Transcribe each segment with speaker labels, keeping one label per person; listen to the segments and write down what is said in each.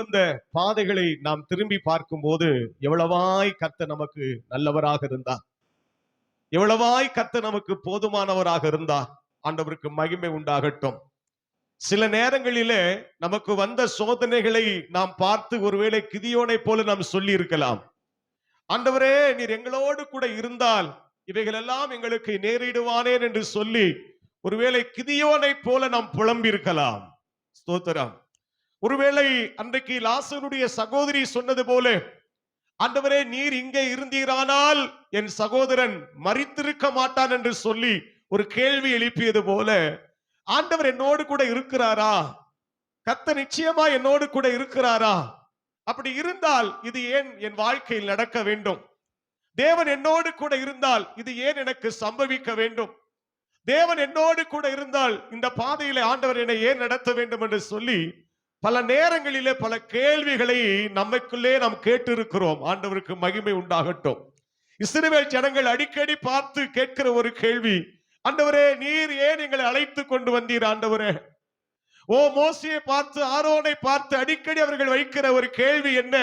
Speaker 1: இந்த பாதைகளை நாம் திரும்பி பார்க்கும் போது எவ்வளவாய் கர்த்தர் நமக்கு நல்லவராக இருந்தார், எவ்வளவாய் கர்த்தர் நமக்கு போதுமானவராக இருந்தார். ஆண்டவருக்கு மகிமை உண்டாகட்டும். சில நேரங்களிலே நமக்கு வந்த சோதனைகளை நாம் பார்த்து ஒருவேளை கிதியோனை போல நாம் சொல்லி இருக்கலாம், ஆண்டவரே நீர் எங்களோடு கூட இருந்தால் இவைகள் எல்லாம் எங்களுக்கு நேரிடுவானேன் என்று சொல்லி ஒருவேளை கிதியோனை போல நாம் புலம்பி இருக்கலாம். ஸ்தோத்திரம். ஒருவேளை அன்றைக்கு லாசருடைய சகோதரி சொன்னது போல, ஆண்டவரே நீர் இங்கே இருந்தீரானால் என் சகோதரன் மரித்திருக்க மாட்டான் என்று சொல்லி ஒரு கேள்வி எழுப்பியது போல, ஆண்டவர் என்னோடு கூட இருக்கிறாரா, கர்த்தர் நிச்சயமா என்னோடு கூட இருக்கிறாரா, அப்படி இருந்தால் இது ஏன் என் வாழ்க்கையில் நடக்க வேண்டும், தேவன் என்னோடு கூட இருந்தால் இது ஏன் எனக்கு சம்பவிக்க வேண்டும், தேவன் என்னோடு கூட இருந்தால் இந்த பாதையில ஆண்டவர் என்னை ஏன் நடத்த வேண்டும் என்று சொல்லி பல நேரங்களிலே பல கேள்விகளை நமக்குள்ளே நாம் கேட்டு இருக்கிறோம். ஆண்டவருக்கு மகிமை உண்டாகட்டும். இஸ்ரவேல் ஜனங்கள் அடிக்கடி பார்த்து கேட்கிற ஒரு கேள்வி, ஆண்டவரே நீர் ஏன் எங்களை அழைத்து கொண்டு வந்தீர் ஆண்டவரே. ஓ மோசேயை பார்த்து ஆரோனை பார்த்து அடிக்கடி அவர்கள் வைக்கிற ஒரு கேள்வி என்ன,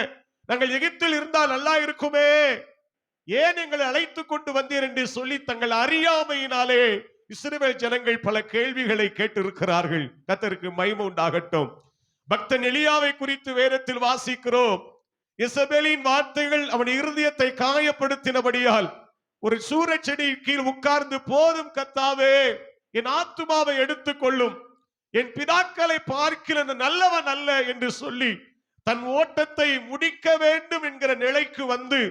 Speaker 1: நாங்கள் எகிப்தில் இருந்தால் நல்லா இருக்குமே, ஏன் எங்களை அழைத்து கொண்டு வந்தீர் என்று சொல்லி தங்கள் அறியாமையினாலே இஸ்ரவேல் ஜனங்கள் பல கேள்விகளை கேட்டிருக்கிறார்கள். கர்த்தருக்கு மகிமை உண்டாகட்டும். பக்தன் எலியாவை குறித்து வேதத்தில் வாசிக்கிறோம். இசபேலின் வார்த்தைகள் அவன் இருதயத்தை காயப்படுத்தினபடியால் ஒரு சூரச்செடி கீழ் உட்கார்ந்து, போதும் கர்த்தாவே என் ஆத்துமாவை எடுத்துக்கொள்ளும், என் பிதாக்களை பார்க்கிற நல்லவன் அல்ல என்று சொல்லி தன் ஓட்டத்தை முடிக்க வேண்டும் என்கிற நிலைக்கு வந்து,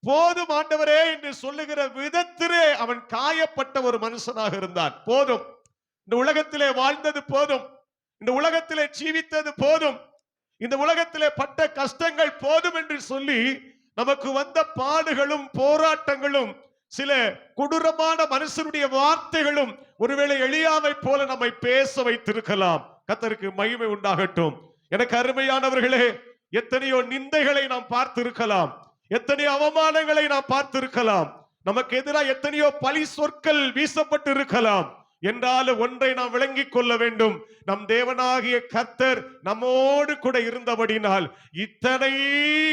Speaker 1: போதும் ஆண்டவரே என்று சொல்லுகிற விதத்திலே அவன் காயப்பட்ட ஒரு மனுஷனாக இருந்தான். போதும், இந்த உலகத்திலே வாழ்ந்தது போதும், இந்த உலகத்திலே ஜீவித்தது போதும், இந்த உலகத்திலே பட்ட கஷ்டங்கள் போதும் என்று சொல்லி நமக்கு வந்த பாடுகளும் போராட்டங்களும் சில கொடூரமான மனுஷனுடைய வார்த்தைகளும் ஒருவேளை எலியாவை போல நம்மை பேச வைத்திருக்கலாம். கர்த்தருக்கு மகிமை உண்டாகட்டும். எனக்கு அருமையானவர்களே, எத்தனையோ நிந்தைகளை நாம் பார்த்திருக்கலாம், எத்தனையோ அவமானங்களை நாம் பார்த்திருக்கலாம், நமக்கு எதிராக எத்தனையோ பழி சொற்கள் வீசப்பட்டு இருக்கலாம். என்றாலும் ஒன்றை நாம் விளங்கிக் கொள்ள வேண்டும், நம் தேவனாகிய கர்த்தர் நம்மோடு கூட இருந்தபடினால் இத்தனை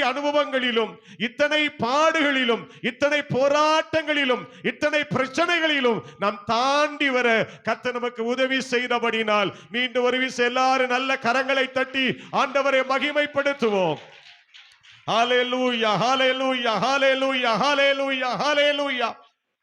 Speaker 1: அனுபவங்களிலும், இத்தனை பாடுகளிலும், இத்தனை போராட்டங்களிலும், இத்தனை பிரச்சனைகளிலும் நாம் தாண்டி வர கர்த்தர் நமக்கு உதவி செய்தபடினால் மீண்டும் ஒரு விஷயம் எல்லாரும் நல்ல கரங்களை தட்டி ஆண்டவரை மகிமைப்படுத்துவோம். ஹல்லேலூயா, ஹல்லேலூயா, ஹல்லேலூயா, ஹல்லேலூயா, ஹல்லேலூயா.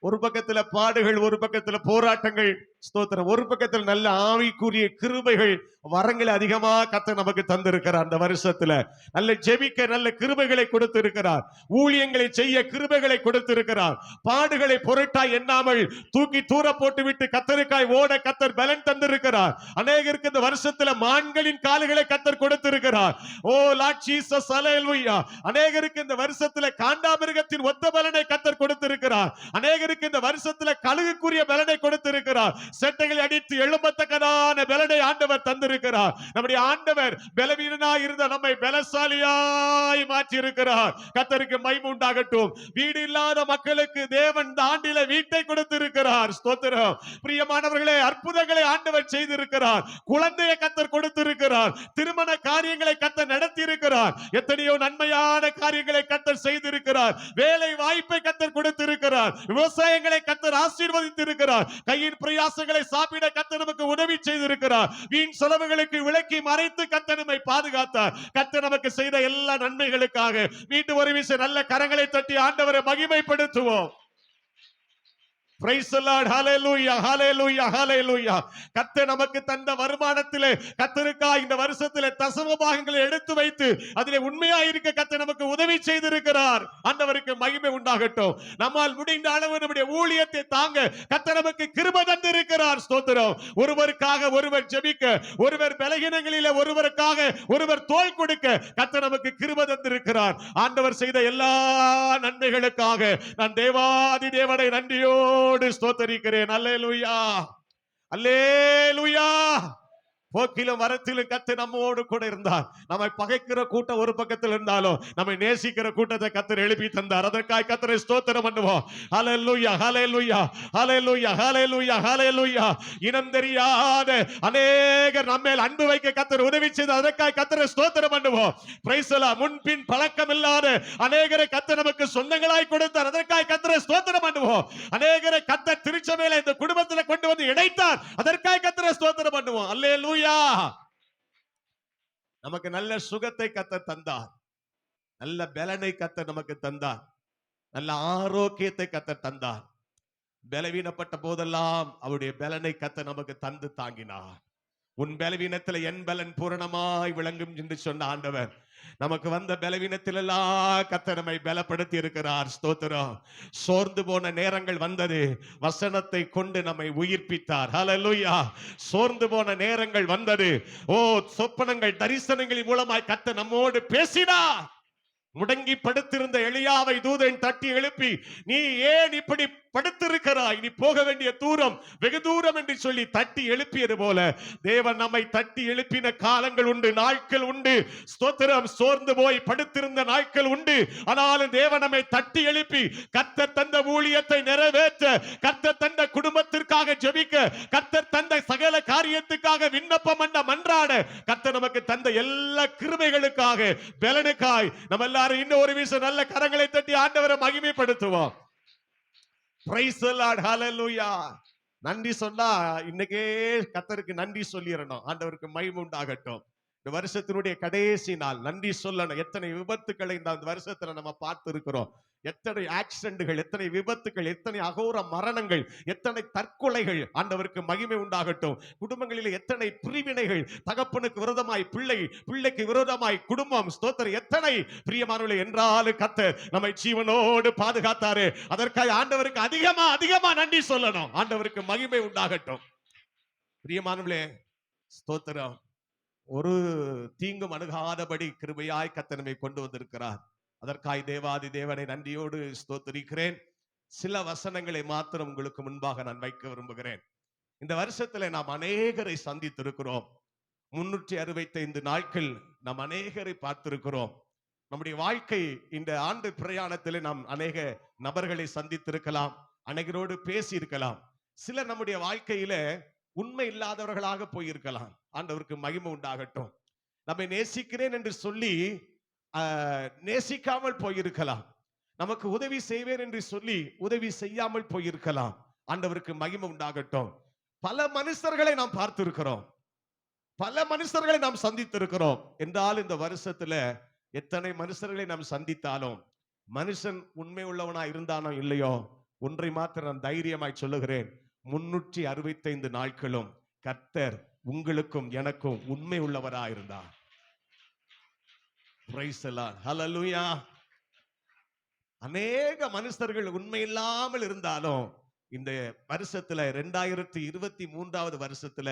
Speaker 1: ஒரு பக்கத்துல பாடுகள், ஒரு பக்கத்துல போராட்டங்கள், ஸ்தோத்திரம். ஒரு பக்கத்துல நல்ல ஆவிக்குரிய கிருபைகள், வரங்களை அதிகமா கர்த்தர் நமக்கு தந்திருக்கிறார். அந்த வருஷத்துல நல்ல ஜெபிக்க நல்ல கிருபைகளை கொடுத்திருக்கிறார், ஊழியங்களை செய்ய கிருபைகளை கொடுத்திருக்கிறார். பாடுகளை பொருட்டா எண்ணாமல் தூக்கி தூர போட்டு விட்டு கர்த்தருக்காய் ஓட கர்த்தர் பலன் தந்திருக்கிறார். அநேகருக்கு இந்த வருஷத்துல மான்களின் கால்களை கர்த்தர் கொடுத்திருக்கிறார். ஓ லார்ட் ஜீசஸ், ஹல்லேலூயா. அநேகருக்கு இந்த வருஷத்துல காண்டாமிருகத்தின் ஒத்த பலனை கர்த்தர் கொடுத்திருக்கிறார். அநேகருக்கு இந்த வருஷத்துல கழுகுக்குரிய பலனை கொடுத்திருக்கிறார். செட்டைகளை அடித்து எழும்பத்தக்கதான பலனை ஆண்டவர் தந்திருக்கிறார். நம்முடைய ஆண்டவர் பலவீனனாய் இருந்த நம்மை பலசாலியாய் மாற்றி இருக்கிறார். கர்த்தருக்கு மகிமை உண்டாகட்டும். வீடு இல்லாத மக்களுக்கு தேவன் இந்த ஆண்டிலே வீட்டை கொடுத்திருக்கிறார். ஸ்தோத்திரம். பிரியமானவர்களே, அற்புதங்களை ஆண்டவர் செய்திருக்கிறார். குழந்தையை கர்த்தர் கொடுத்திருக்கிறார். திருமண காரியங்களை கர்த்தர் நடத்தி இருக்கிறார். எத்தனையோ நன்மையான காரியங்களை கர்த்தர் செய்திருக்கிறார். வேலை வாய்ப்பை கர்த்தர் கொடுத்திருக்கிறார். விவசாயங்களை கர்த்தர் ஆசீர்வதித்திருக்கிறார். கையின் பிரயாசங்களை சாப்பிட கர்த்தர் நமக்கு உதவி செய்திருக்கிறார். வீண் செலவுகளுக்கு விலக்கி மறைத்து கர்த்தர் நம்மை பாதுகாத்தார். கர்த்தர் நமக்கு செய்த எல்லா நன்மைகளுக்காக மீண்டும் ஒரு விஷயம் நல்ல கரங்களை தட்டி ஆண்டவரை மகிமைப்படுத்துவோம். Praise the Lord. Hallelujah, hallelujah, hallelujah. கர்த்தர் நமக்கு தந்த வருமானத்திலே கர்த்தருக்காய் இந்த வருஷத்திலே தசம பாகங்களை எடுத்து வைத்து அதிலே உண்மையாய் இருக்க கர்த்தர் நமக்கு உதவி செய்திருக்கிறார். ஆண்டவருக்கு மகிமை உண்டாகட்டும். நம்மால் முடிந்த அளவு நம்முடைய ஊழியத்தை தாங்க கர்த்தர் நமக்கு கிருபை தந்திருக்கிறார். ஸ்தோத்திரம். ஒருவருக்காக ஒருவர் ஜெபிக்க, ஒருவர் பலகீனங்களிலே ஒருவருக்காக ஒருவர் தோள் கொடுக்க கர்த்தர் நமக்கு கிருபை தந்திருக்கிறார். ஆண்டவர் செய்த எல்லா நன்மைகளுக்காக நான் தேவாதி தேவனை நன்றியோடு ஸ்தோத்தரிக்கிறேன். அல்லேலூயா, அல்லேலூயா. போக்கிலும் வரத்திலும் கர்த்தர் நம்மோடு கூட இருந்தார். நம்மை பகைக்கிற கூட்டம் ஒரு பக்கத்தில் இருந்தாலும் நம்மை நேசிக்கிற கூட்டத்தை கர்த்தர் எழுப்பி தந்தார். அதற்காக கர்த்தரை ஸ்தோத்திரம் பண்ணுவோம். ஹல்லேலூயா, ஹல்லேலூயா, ஹல்லேலூயா, ஹல்லேலூயா, ஹல்லேலூயா. இனம் தெரியாத அநேகர் நம்மேல் அன்பு வைக்க கர்த்தர் உதவி செய்து அதற்காக கர்த்தரை ஸ்தோத்திரம் பண்ணுவோம். Praise the Lord. முன்பின் பழக்கம் இல்லாத அநேகரை கர்த்தர் நமக்கு சொந்தங்களாய் கொடுத்தார். அதற்காக கர்த்தரை ஸ்தோத்திரம் பண்ணுவோம். அநேகரை கர்த்தர் திருச்சபையில இந்த குடும்பத்துல கொண்டு வந்து இணைத்தார். அதற்காக கர்த்தரை ஸ்தோத்திரம் பண்ணுவோம். அல்லேலூயா. நமக்கு நல்ல சுகத்தை கர்த்தர் தந்தார். நல்ல பலனை கர்த்தர் நமக்கு தந்தார். நல்ல ஆரோக்கியத்தை கர்த்தர் தந்தார். பலவீனப்பட்ட போதெல்லாம் அவருடைய பலனை கர்த்தர் நமக்கு தந்து தாங்கினார். உன் பலவீனத்தில் என் பலன் பூரணமாய் விளங்கும் என்று சொன்ன ஆண்டவர் நமக்கு வந்த பலவீனத்தில் எல்லாம் கர்த்தர் நம்மை பலப்படுத்தி இருக்கிறார். ஸ்தோத்திரம். சோர்ந்து போன நேரங்கள் வந்தது, வசனத்தை கொண்டு நம்மை உயிர்ப்பித்தார். ஹல்லேலூயா. சோர்ந்து போன நேரங்கள் வந்தது, சொப்பனங்கள் தரிசனங்களின் மூலமாய் கர்த்தர் நம்மோடு பேசினார். முடங்கி படுத்திருந்த எலியாவை தூதன் தட்டி எழுப்பி, நீ ஏன் இப்படி படுத்திருக்கிறாய்? நீ போக வேண்டிய தூரம் வெகு தூரம் என்று சொல்லி தட்டி எழுப்பியது போல தேவன் நம்மை தட்டி எழுப்பின காலங்கள் உண்டு, நாட்கள் உண்டு. ஸ்தோத்திரம். சோர்ந்து போய் படுத்திருந்த நாட்கள் உண்டு. ஆனாலும் தேவன் நம்மை தட்டி எழுப்பி கர்த்தர் தந்த ஊழியத்தை நிறைவேற்ற, கர்த்தர் தந்த குடும்பத்திற்காக ஜெபிக்க, கர்த்தர் தந்த சகல காரியத்துக்காக விண்ணப்பம் பண்ண மன்றாட, கர்த்தர் நமக்கு தந்த எல்லா கிருபைகளுக்காக பலனுக்காய் நம்ம எல்லாரும் இன்னும் ஒரு விஷயம் நல்ல கரங்களை தட்டி ஆண்டவரை மகிமைப்படுத்துவோம். Praise the Lord. Hallelujah. நன்றி சொன்னா இன்னைக்கே கர்த்தருக்கு நன்றி சொல்லிடணும். ஆண்டவருக்கு மகிமை உண்டாகட்டும். இந்த வருஷத்தினுடைய கடைசி நாள் நன்றி சொல்லணும். எத்தனை விபத்துக்களை இந்த வருஷத்துல நம்ம பார்த்து இருக்கிறோம். எத்தனை ஆக்சிடென்ட்கள், எத்தனை விபத்துக்கள், எத்தனை அகோர மரணங்கள், எத்தனை தற்கொலைகள். ஆண்டவருக்கு மகிமை உண்டாகட்டும். குடும்பங்களில் எத்தனை பிரிவினைகள், தகப்பனுக்கு விரோதமாய் பிள்ளை, பிள்ளைக்கு விரோதமாய் குடும்பம். ஸ்தோத்திரம். எத்தனை பிரியமானவர்களே என்றாலும் கர்த்தர் நம்மை ஜீவனோடு பாதுகாத்தாரு. அதற்காக ஆண்டவருக்கு அதிகமா அதிகமா நன்றி சொல்லணும். ஆண்டவருக்கு மகிமை உண்டாகட்டும். பிரியமானவர்களே, ஸ்தோத்திரம். ஒரு தீங்கும் அணுகாதபடி கிருபையாய் கர்த்தர் நம்மை கொண்டு வந்திருக்கிறார். அதற்காய் தேவாதி தேவனை நன்றியோடு ஸ்தோத்திரிக்கிறேன். சில வசனங்களை மாத்திரம் உங்களுக்கு முன்பாக நான் வைக்க விரும்புகிறேன். இந்த வருஷத்துல நாம் அநேகரை சந்தித்திருக்கிறோம். 365 நாட்கள் நாம் அநேகரை பார்த்திருக்கிறோம். நம்முடைய வாழ்க்கை இந்த ஆண்டு பிரயாணத்தில் நாம் அநேக நபர்களை சந்தித்திருக்கலாம், அநேகரோடு பேசி இருக்கலாம். சிலர் நம்முடைய வாழ்க்கையில உண்மை இல்லாதவர்களாக போயிருக்கலாம். ஆண்டவருக்கு மகிமை உண்டாகட்டும். நம்மை நேசிக்கிறேன் என்று சொல்லி நேசிக்காமல் போயிருக்கலாம். நமக்கு உதவி செய்வேன் என்று சொல்லி உதவி செய்யாமல் போயிருக்கலாம். ஆண்டவருக்கு மகிமை உண்டாகட்டும். பல மனுஷர்களை நாம் பார்த்திருக்கிறோம், பல மனுஷர்களை நாம் சந்தித்திருக்கிறோம். என்றால் இந்த வருஷத்துல எத்தனை மனுஷர்களை நாம் சந்தித்தாலும் மனுஷன் உண்மை உள்ளவனா இருந்தானோ இல்லையோ, ஒன்றை மாத்திரம் நான் தைரியமாய் சொல்லுகிறேன். 365 நாட்களும் கர்த்தர் உங்களுக்கும் எனக்கும் உண்மை உள்ளவராயிருந்தார். Praise the Lord. Hallelujah. அநேக மனுஷர்கள் உண்மை இல்லாமல் இருந்தாலும் இந்த வருஷத்துல 2023 வருஷத்துல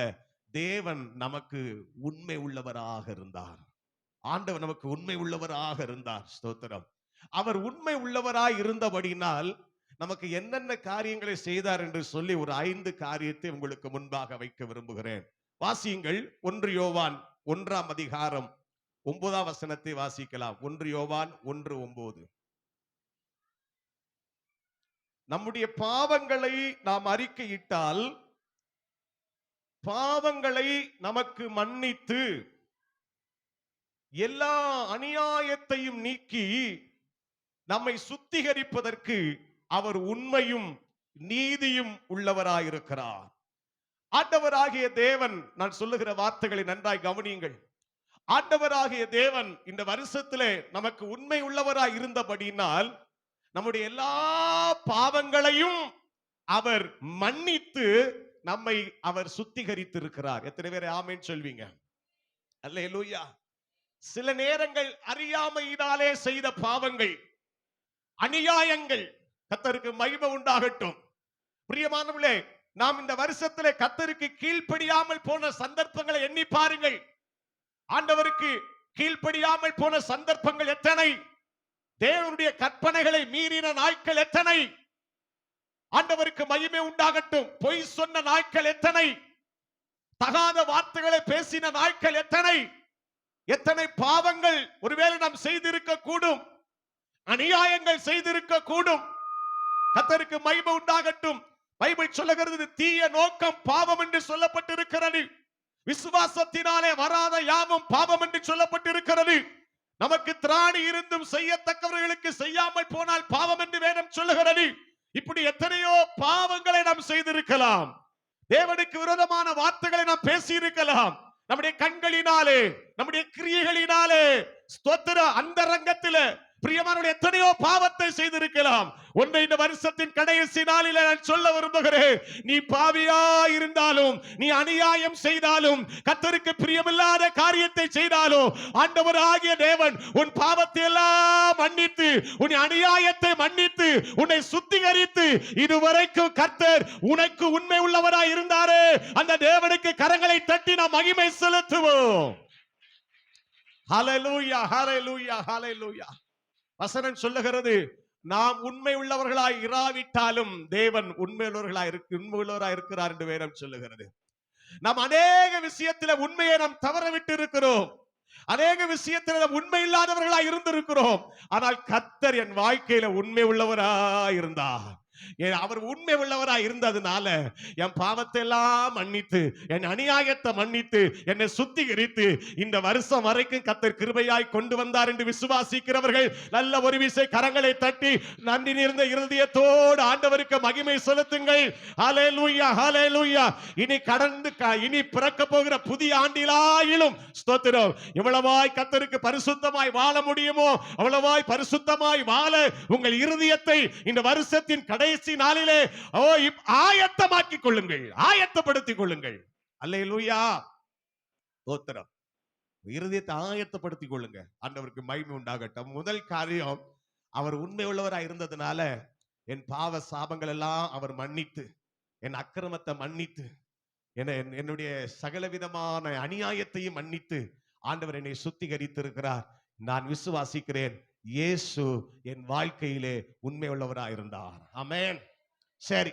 Speaker 1: தேவன் நமக்கு உண்மை உள்ளவராக இருந்தார். ஆண்டவர் நமக்கு உண்மை உள்ளவராக இருந்தார். ஸ்தோத்திரம். அவர் உண்மை உள்ளவராய் இருந்தபடினால் நமக்கு என்னென்ன காரியங்களை செய்தார் என்று சொல்லி ஒரு 5 காரியத்தை உங்களுக்கு முன்பாக வைக்க விரும்புகிறேன். வாசியுங்கள். 1 யோவான் 1ஆம் அதிகாரம் 9ஆம் வசனத்தை வாசிக்கலாம். 1 யோவான் 1:9. நம்முடைய பாவங்களை நாம் அறிக்கையிட்டால் பாவங்களை நமக்கு மன்னித்து எல்லா அநியாயத்தையும் நீக்கி நம்மை சுத்திகரிப்பதற்கு அவர் உண்மையும் நீதியும் உள்ளவராயிருக்கிறார். ஆண்டவராகிய தேவன், நான் சொல்லுகிற வார்த்தைகளை நன்றாய் கவனியுங்கள். ஆண்டவராகிய தேவன் இந்த வருஷத்திலே நமக்கு உண்மை உள்ளவராய் இருந்தபடியினால் நம்முடைய எல்லா பாவங்களையும் அவர் மன்னித்து நம்மை அவர் சுத்திகரித்து இருக்கிறார். எத்தனை பேர் ஆமென் சொல்வீங்க? அல்லேலூயா. சில நேரங்கள் அறியாமையினாலே செய்த பாவங்கள், அநியாயங்கள், கர்த்தருக்கு மகிமை உண்டாகட்டும். பிரியமானவர்களே, நாம் இந்த வருஷத்திலே கர்த்தருக்கு கீழ்ப்படியாமல் போன சந்தர்ப்பங்களை எண்ணி பாருங்கள். ஆண்டவருக்கு கீழ்ப்படியாமல் போன சந்தர்ப்பங்கள் எத்தனை? தேவனுடைய கற்பனைகளை மீறின நாட்கள் எத்தனை? ஆண்டவருக்கு மகிமை உண்டாகட்டும். பொய் சொன்ன நாட்கள் எத்தனை? தகாத வார்த்தைகளை பேசின நாட்கள் எத்தனை எத்தனை பாவங்கள் ஒருவேளை நாம் செய்திருக்க கூடும், அநியாயங்கள் செய்திருக்க கூடும். கர்த்தருக்கு மகிமை உண்டாகட்டும். பைபிள் சொல்லுகிறது, தீய நோக்கம் பாவம் என்று சொல்லப்பட்டிருக்கிறது. விசுவாசத்தினாலே வராத யாவும் பாவம் என்று சொல்லப்பட்டிருக்கிறது. நமக்கு திராணி இருந்தும் செய்யத்தக்கவர்களுக்கு செய்யாமல் போனால் பாவம் என்று வேதம் சொல்லுகிறது. இப்படி எத்தனையோ பாவங்களை நாம் செய்திருக்கலாம். தேவனுக்கு விரோதமான வார்த்தைகளை நாம் பேசியிருக்கலாம். நம்முடைய கண்களினாலே, நம்முடைய கிரியைகளினாலே, ஸ்தோத்திர அந்தரங்கத்திலே பிரியமானவர்களே எத்தனையோ பாவத்தை செய்திருக்கலாம். ஒன்றை இந்த வருஷத்தின் கடைசி நாளில் நான் சொல்ல விரும்புகிறேன். நீ பாவியா இருந்தாலும், நீ அநியாயம் செய்தாலும், கர்த்தருக்கு பிரியமில்லாத காரியத்தை செய்தாலும், ஆண்டவராகிய தேவன் உன் பாவத்தை எல்லாம் மன்னித்து, உன் அநியாயத்தை மன்னித்து, உன்னை சுத்திகரித்து, இதுவரைக்கும் கர்த்தர் உனக்கு உண்மை உள்ளவராய் இருந்தாரே, அந்த தேவனுக்கு கரங்களை தட்டி நாம் மகிமை செலுத்துவோம். ஹல்லேலூயா, ஹல்லேலூயா, ஹல்லேலூயா. வசனம் சொல்லுகிறது, நாம் உண்மை உள்ளவர்களாய் இராவிட்டாலும் தேவன் உண்மையுள்ளவர்களாய் இருக்கிறார் என்று வேதம் சொல்லுகிறது. நாம் அநேக விஷயத்தில் உண்மையை நாம் தவறவிட்டு இருக்கிறோம். அநேக விஷயத்தில் நாம் உண்மை இல்லாதவர்களாய் இருந்திருக்கிறோம். ஆனால் கர்த்தர் என் வாழ்க்கையில உண்மை உள்ளவராய் இருந்தார். அவர் உண்மை உள்ளவராய் இருந்ததுனால என் பாவத்தை எல்லாம் மன்னித்து, என் அநியாயத்தை மன்னித்து, என்னை சுத்திகரித்து இந்த வருஷம் வரைக்கும் கர்த்தர் கிருபையாய் கொண்டு வந்தார் என்று விசுவாசிக்கிறவர்கள் நல்ல ஒரு விசை கரங்களை தட்டி நன்றி நிறைந்த இருதயத்தோடு ஆண்டவருக்கு மகிமை செலுத்துங்கள். ஹல்லேலூயா, ஹல்லேலூயா. இனி பிறக்க போகிற புதிய ஆண்டிலாயிலும் ஸ்தோத்திரம், எவ்வளவாய் கர்த்தருக்கு பரிசுத்தமாய் வாழ முடியுமோ அவ்வளவாய் பரிசுத்தமாய் வாழ உங்கள் இருதயத்தை இந்த வருஷத்தின் கடைசி நாளிலே ஆயத்தமாக்கிக் கொள்ளுங்கள், ஆயத்தப்படுத்திக் கொள்ளுங்கள். அல்லேலூயா, ஸ்தோத்திரம். இருதயத்தை ஆயத்தப்படுத்திக் கொள்ளுங்க. ஆண்டவருக்கு மகிமை உண்டாகட்டும். முதல் காரியம், அவர் உண்மை உள்ளவராய் இருந்ததுனால என் பாவ சாபங்கள் எல்லாம் அவர் மன்னித்து, என் அக்கிரமத்தை மன்னித்து, என்னுடைய சகலவிதமான அநியாயத்தையும் மன்னித்து ஆண்டவர் என்னை சுத்திகரித்து இருக்கிறார். நான் விசுவாசிக்கிறேன், இயேசு என் வாழ்க்கையிலே உண்மை உள்ளவராய் இருந்தார். ஆமென். சரி,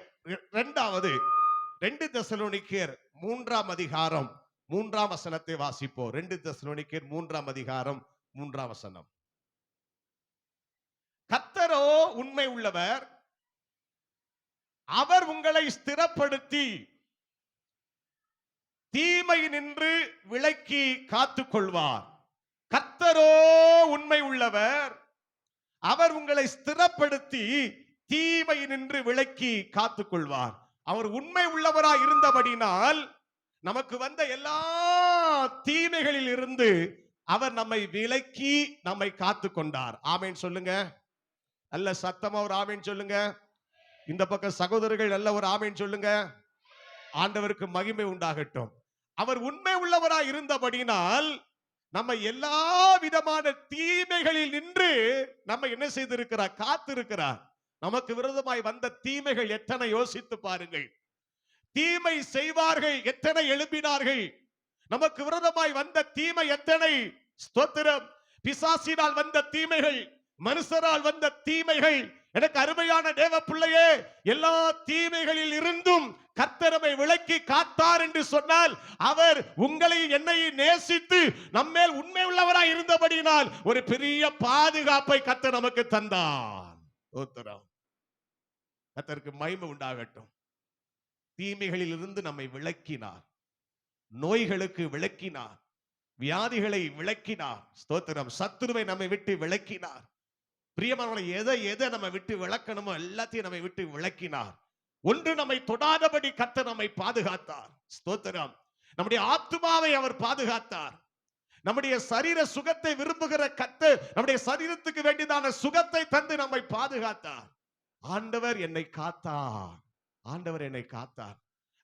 Speaker 1: இரண்டாவது 2 தெசலோனிக்கேயர் 3ஆம் அதிகாரம் 3ஆம் வசனத்தை வாசிப்போம். 2 தெசலோனிக்கேயர் 3ஆம் அதிகாரம் 3ஆம் வசனம். கர்த்தரோ உண்மை உள்ளவர், அவர் உங்களை ஸ்திரப்படுத்தி தீமையினின்று விலக்கி காத்துக் கொள்வார். கர்த்தரோ உண்மை உள்ளவர், அவர் உங்களை ஸ்திரப்படுத்தி தீமையினின்று விலக்கி காத்துக் கொள்வார். அவர் உண்மை உள்ளவராய் இருந்தபடினால் நமக்கு வந்த எல்லா தீமைகளில் இருந்து அவர் நம்மை விலக்கி நம்மை காத்து கொண்டார். ஆமேன் சொல்லுங்க. நல்ல சத்தமா ஒரு ஆமேன் சொல்லுங்க. இந்த பக்கம் சகோதரர்கள் நல்ல ஒரு ஆமேன் சொல்லுங்க. ஆண்டவருக்கு மகிமை உண்டாகட்டும். அவர் உண்மை உள்ளவராய் இருந்தபடினால் நம்ம எல்லா விதமான தீமைகளில் நின்று நம்ம என்ன செய்திருக்கிறார்? காத்திருக்கிறார். நமக்கு விரோதமாய் வந்த தீமைகள் எத்தனை யோசித்து பாருங்கள். தீமை செய்வார்கள் எத்தனை எழுப்பினார்கள். நமக்கு விரோதமாய் வந்த தீமை எத்தனை. ஸ்தோத்திரம். பிசாசினால் வந்த தீமைகள், மனுஷரால் வந்த தீமைகள். எனக்கு அருமையான தேவ பிள்ளையே, எல்லா தீமைகளில் இருந்தும் கர்த்தரை விலக்கி காத்தார் என்று சொன்னால், அவர் உங்களை என்னை நேசித்து நம்மேல் உண்மை உள்ளவராய் இருந்தபடியினால் ஒரு பெரிய பாதுகாப்பை கர்த்தர் நமக்கு தந்தார். கர்த்தருக்கு மகிமை உண்டாகட்டும். தீமைகளில் இருந்து நம்மை விலக்கினார், நோய்களுக்கு விலக்கினார், வியாதிகளை விலக்கினார். ஸ்தோத்திரம். சத்துருவை நம்மை விட்டு விலக்கினார். பிரியமானவர்களே, எதை நம்ம விட்டு விலக்கணுமோ எல்லாத்தையும் நம்மை விட்டு விலக்கினார். ஒன்று நம்மை தொடாதபடி கர்த்தர் நம்மை பாதுகாத்தார். ஸ்தோத்திரம். நம்முடைய ஆத்துமாவை அவர் பாதுகாத்தார். நம்முடைய சரீர சுகத்தை விரும்புகிற கர்த்தர் நம்முடைய சரீரத்துக்கு வேண்டியதான சுகத்தை தந்து நம்மை பாதுகாத்தார். ஆண்டவர் என்னை காத்தார். ஆண்டவர் என்னை காத்தார்.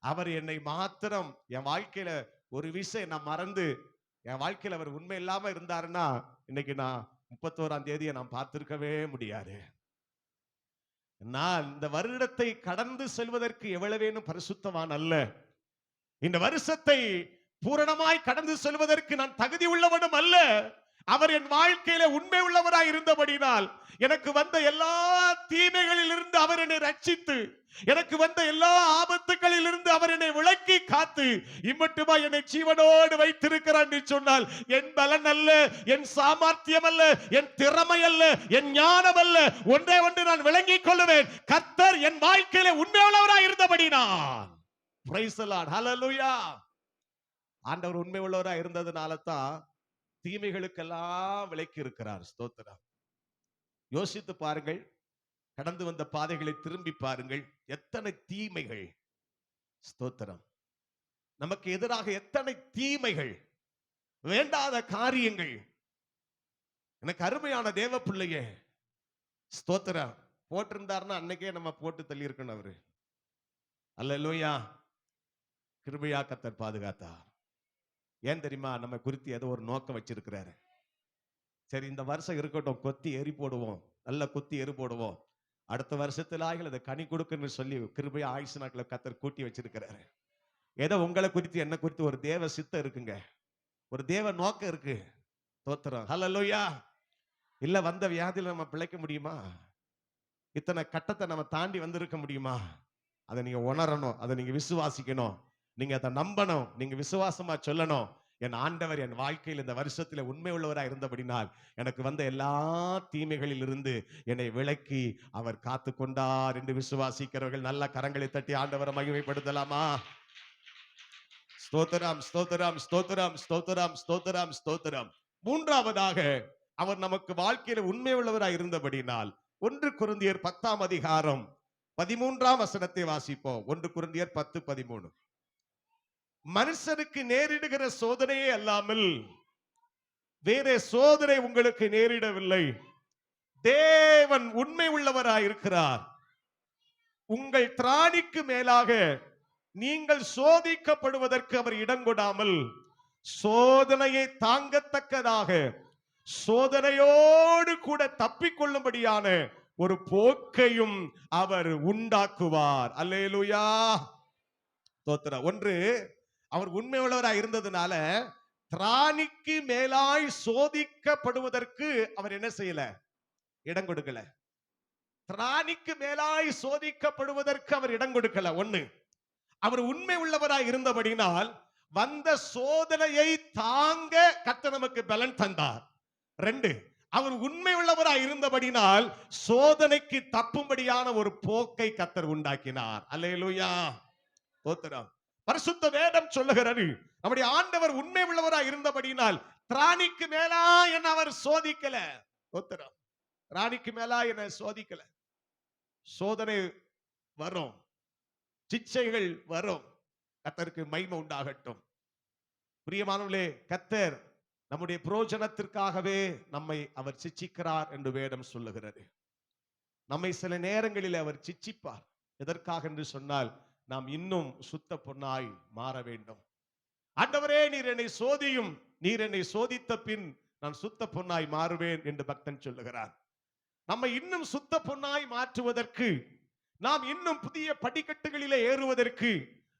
Speaker 1: அவர் என்னை மாத்திரம் என் வாழ்க்கையில ஒரு விஷயம் நான் மறந்து என் வாழ்க்கையில அவர் உண்மை இல்லாம இருந்தாருன்னா இன்னைக்கு நான் 31ஆம் தேதியை நான் பார்த்திருக்கவே முடியாது. நான் இந்த வருடத்தை கடந்து செல்வதற்கு எவ்வளவேனும் பரிசுத்தவான் அல்ல. இந்த வருஷத்தை பூரணமாய் கடந்து செல்வதற்கு நான் தகுதி உள்ளவனும் அல்ல. அவர் என் வாழ்க்கையில உண்மை உள்ளவராய் இருந்தபடினால் எனக்கு வந்த எல்லா தீமைகளில் இருந்து அவர் என்னை ரட்சித்து, எனக்கு வந்த எல்லா ஆபத்துகளில் இருந்து அவர் என்னை விலக்கி காத்து இம்மட்டுமா என்னை ஜீவனோடு வைத்திருக்கிறார் என்று சொன்னால், என் பலன் அல்ல, என் சாமர்த்தியம் அல்ல, என் திறமை அல்ல, என் ஞானம் அல்ல, ஒன்றே ஒன்று நான் விளங்கிக் கொள்ளுவேன், கர்த்தர் என் வாழ்க்கையில உண்மை உள்ளவராய் இருந்தபடினால். பிரைஸ் தி லார்ட், ஹல்லேலூயா. ஆண்டவர் உண்மை உள்ளவராய் இருந்ததுனால தான் தீமைகளுக்கெல்லாம் விலக்கி இருக்கிறார். ஸ்தோத்திரம். யோசித்து பாருங்கள், கடந்து வந்த பாதைகளை திரும்பி பாருங்கள், எத்தனை தீமைகள். ஸ்தோத்திரம். நமக்கு எதிராக எத்தனை தீமைகள், வேண்டாத காரியங்கள். எனக்கு அருமையான தேவ பிள்ளையே, ஸ்தோத்திரம். போட்டிருந்தாருன்னா அன்னைக்கே நம்ம போட்டு தள்ளி இருக்கணும் அவரு. அல்லேலூயா. கிருபையா கர்த்தர் பாதுகாத்தார். ஏன் தெரியுமா? நம்ம குறித்து ஏதோ ஒரு நோக்கம் வச்சிருக்கிறாரு. சரி, இந்த வருஷம் இருக்கட்டும், கொத்தி எரி போடுவோம், நல்ல கொத்தி எரி போடுவோம், அடுத்த வருஷத்துல ஆகில அதை கனி கொடுக்குன்னு சொல்லி கிருபையா ஆயுசு நாட்களை கர்த்தர் கூட்டி வச்சிருக்கிறாரு. ஏதோ உங்களை குறித்து என்ன குறித்து ஒரு தேவ சித்தம் இருக்குங்க, ஒரு தேவ நோக்கம் இருக்கு. ஸ்தோத்திரம், ஹல்லேலூயா. இல்ல வந்த வியாதியில நம்ம பிழைக்க முடியுமா? இத்தனை கட்டத்தை நம்ம தாண்டி வந்திருக்க முடியுமா? அதை நீங்க உணரணும், அதை நீங்க விசுவாசிக்கணும், நீங்க அதை நம்பணும், நீங்க விசுவாசமா சொல்லணும். என் ஆண்டவர் என் வாழ்க்கையில் இந்த வருஷத்துல உண்மை உள்ளவராய் இருந்தபடினால் எனக்கு வந்த எல்லா தீமைகளில் இருந்து என்னை விலக்கி அவர் காத்து கொண்டார் என்று விசுவாசிக்கிறவர்கள் நல்ல கரங்களை தட்டி ஆண்டவரை மகிமைப்படுத்தலாமா? ஸ்தோத்திரம், ஸ்தோத்திரம், ஸ்தோத்திரம், ஸ்தோத்திரம், ஸ்தோத்திரம், ஸ்தோத்திரம். மூன்றாவதாக அவர் நமக்கு வாழ்க்கையில உண்மை உள்ளவராய் இருந்தபடினால் 1 கொரிந்தியர் 10ஆம் அதிகாரம் 13ஆம் வசனத்தை வாசிப்போம். 1 கொரிந்தியர் 10:13. மனுஷனுக்கு நேரிடுகிற சோதனையே அல்லாமல் வேற சோதனை உங்களுக்கு நேரிடவில்லை. தேவன் உண்மை உள்ளவராய் இருக்கிறார். உங்கள் திராணிக்கு மேலாக நீங்கள் சோதிக்கப்படுவதற்கு அவர் இடம் கொடாமல் சோதனையை தாங்கத்தக்கதாக சோதனையோடு கூட தப்பிக்கொள்ளும்படியான ஒரு போக்கையும் அவர் உண்டாக்குவார். அல்லேலூயா. ஸ்தோத்திரம். ஒன்று, அவர் உண்மை உள்ளவராய் இருந்ததுனால திராணிக்கு மேலாய் சோதிக்கப்படுவதற்கு அவர் என்ன செய்யல? இடம் கொடுக்கல. திராணிக்கு மேலாய் சோதிக்கப்படுவதற்கு அவர் இடம் கொடுக்கல. ஒண்ணு, அவர் உண்மை உள்ளவராய் இருந்தபடினால் வந்த சோதனையை தாங்க கர்த்தர் நமக்கு பலன் தந்தார். 2, அவர் உண்மை உள்ளவராய் இருந்தபடினால் சோதனைக்கு தப்பும்படியான ஒரு போக்கை கர்த்தர் உண்டாக்கினார். அல்லேலூயா. ஸ்தோத்திரம். பரிசுத்த வேதம் சொல்லுகிறது, நம்முடைய ஆண்டவர் உண்மை உள்ளவராய் இருந்தபடினால் திராணிக்கு மேலா என்ன அவர் சோதிக்கல. ஸ்தோத்திரம். திராணிக்கு மேலா என்ன சோதிக்கல. சோதனை வரும், சிச்சைகள் வரும், கர்த்தருக்கு மகிமை உண்டாகட்டும். பிரியமானவர்களே, கர்த்தர் நம்முடைய பிரயோஜனத்திற்காகவே நம்மை அவர் சிச்சிக்கிறார் என்று வேதம் சொல்லுகிறது. நம்மை சில நேரங்களில் அவர் சிச்சிப்பார். எதற்காக என்று சொன்னால், நாம் இன்னும் சுத்த பொன்னாய் மாற வேண்டும். ஆண்டவரே, நீர் என்னை சோதியும், நீர் என்னை சோதித்த பின் நான் சுத்த பொன்னாய் மாறுவேன் என்று பக்தன் சொல்லுகிறார். நம்மை இன்னும் சுத்த பொன்னாய் மாற்றுவதற்கு, நாம் இன்னும் புதிய படிக்கட்டுகளிலே ஏறுவதற்கு,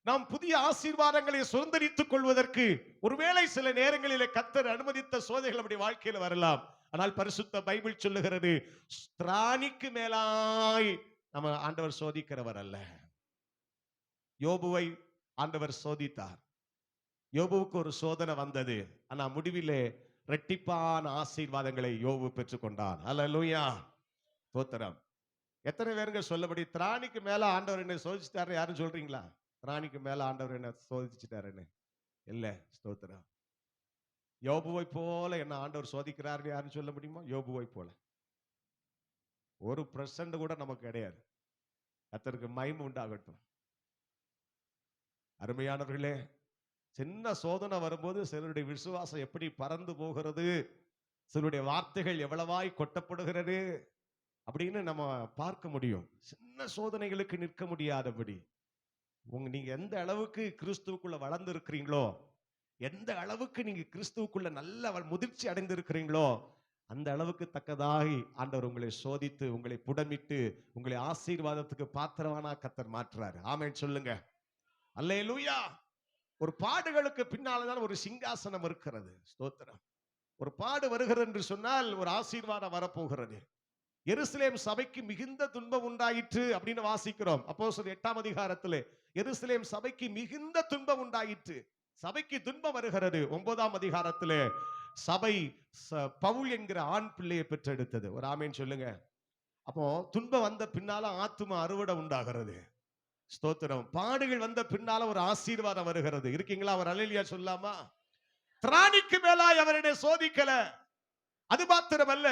Speaker 1: நாம் புதிய ஆசீர்வாதங்களை சுதந்திரித்துக் கொள்வதற்கு ஒருவேளை சில நேரங்களிலே கர்த்தர் அனுமதித்த சோதனைகள் நம்முடைய வாழ்க்கையில் வரலாம். ஆனால் பரிசுத்த பைபிள் சொல்லுகிறது, திராணிக்கு மேலாய் நம்ம ஆண்டவர் சோதிக்கிறவர் அல்ல. யோபுவை ஆண்டவர் சோதித்தார். யோபுவுக்கு ஒரு சோதனை வந்தது, ஆனா முடிவிலே இரட்டிப்பான ஆசீர்வாதங்களை யோபு பெற்றுக்கொண்டான். அல்லேலூயா. ஸ்தோத்திரம். எத்தனை பேருங்க சொல்லபடி திராணிக்கு மேல ஆண்டவர் என்ன சோதிச்சிட்டாரு? யாரும் சொல்றீங்களா? திராணிக்கு மேல ஆண்டவர் என்ன சோதிச்சுட்டாருன்னு? இல்ல. ஸ்தோத்திரம். யோபுவை போல என்ன ஆண்டவர் சோதிக்கிறாருன்னு யாரும் சொல்ல முடியுமா? யோபுவை போல 1% கூட நமக்கு கிடையாது. கர்த்தருக்கு மகிமை உண்டாகட்டும். அருமையானவர்களே, சின்ன சோதனை வரும்போது சிலருடைய விசுவாசம் எப்படி பறந்து போகிறது, சிலருடைய வார்த்தைகள் எவ்வளவாய் கொட்டப்படுகிறது அப்படின்னு நம்ம பார்க்க முடியும். சின்ன சோதனைகளுக்கு நிற்க முடியாதபடி நீங்க எந்த அளவுக்கு கிறிஸ்துவுக்குள்ள வளர்ந்து இருக்கிறீங்களோ, எந்த அளவுக்கு நீங்க கிறிஸ்துவுக்குள்ள நல்ல முதிர்ச்சி அடைந்திருக்கிறீங்களோ, அந்த அளவுக்கு தக்கதாகி ஆண்டவர் உங்களை சோதித்து உங்களை புடமிட்டு உங்களை ஆசீர்வாதத்துக்கு பாத்திரவானா கர்த்தர் மாற்றுறாரு. ஆமென் சொல்லுங்க. அல்லேலூயா. ஒரு பாடுகளுக்கு பின்னால்தான் ஒரு சிங்காசனம் இருக்கிறது. ஸ்தோத்திரம். ஒரு பாடு வருகிறது என்று சொன்னால் ஒரு ஆசீர்வாதம் வரப்போகிறது. எருசலேம் சபைக்கு மிகுந்த துன்பம் உண்டாயிற்று அப்படின்னு வாசிக்கிறோம். அப்போஸ்தலர் 8ஆம் அதிகாரத்திலே எருசலேம் சபைக்கு மிகுந்த துன்பம் உண்டாயிற்று. சபைக்கு துன்பம் வருகிறது. 9ஆம் அதிகாரத்திலே சபை பவுல் என்கிற ஆண் பிள்ளையை பெற்றெடுத்தது. ஒரு ஆமேன் சொல்லுங்க. அப்போ துன்பம் வந்த பின்னால ஆத்தும அறுவடை உண்டாகிறது. ஸ்தோத்திரம். பாடுகள் வந்த பின்னால ஒரு ஆசீர்வாதம் வருகிறது. இருக்கீங்களா? அவர் அல்லேலூயா சொல்லாமா? திராணிக்கு மேலாய் அவருடைய சோதிக்கல. அது மாத்திரமல்ல,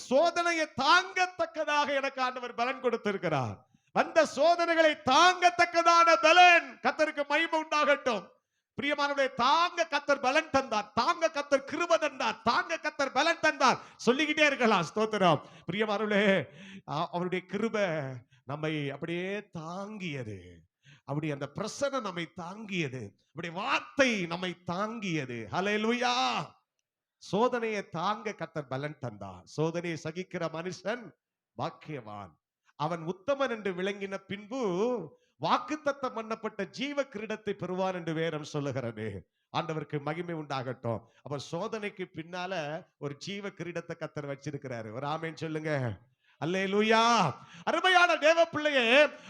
Speaker 1: சோதனையை தாங்கத்தக்கதாக எனக்கு ஆண்டவர் பலன் கொடுத்திருக்கிறார். அந்த சோதனைகளை தாங்கத்தக்கதான பலன் கர்த்தருக்கு மகிமை உண்டாகட்டும். பிரியமானவர்களே, தாங்க கர்த்தர் பலன் தந்தார், தாங்க கர்த்தர் கிருபை தந்தார், தாங்க கர்த்தர் பலன் தந்தார், சொல்லிக்கிட்டே இருக்கலாம். ஸ்தோத்திரம். பிரியமானவர்களே, அவருடைய கிருபை நம்மை அப்படியே தாங்கியது. அப்படி அந்த பிரசன்னம் நம்மை தாங்கியது. அப்படி வார்த்தை நம்மை தாங்கியது. ஹல்லேலூயா. சோதனையை தாங்க கர்த்தர் பலன் தந்தார். சோதனையை சகிக்கிற மனுஷன் பாக்கியவான். அவன் உத்தமன் என்று விளங்கின பின்பு வாக்குத்தத்தம் பண்ணப்பட்ட ஜீவ கிரீடத்தை பெறுவான் என்று வேதம் சொல்லுகிறது. ஆண்டவருக்கு மகிமை உண்டாகட்டும். அப்ப சோதனைக்கு பின்னால ஒரு ஜீவ கிரீடத்தை கர்த்தர் வச்சிருக்கிறாரு. ஒரு ஆமென் சொல்லுங்க. அல்லேலூயா. அருமையான தேவ பிள்ளையே,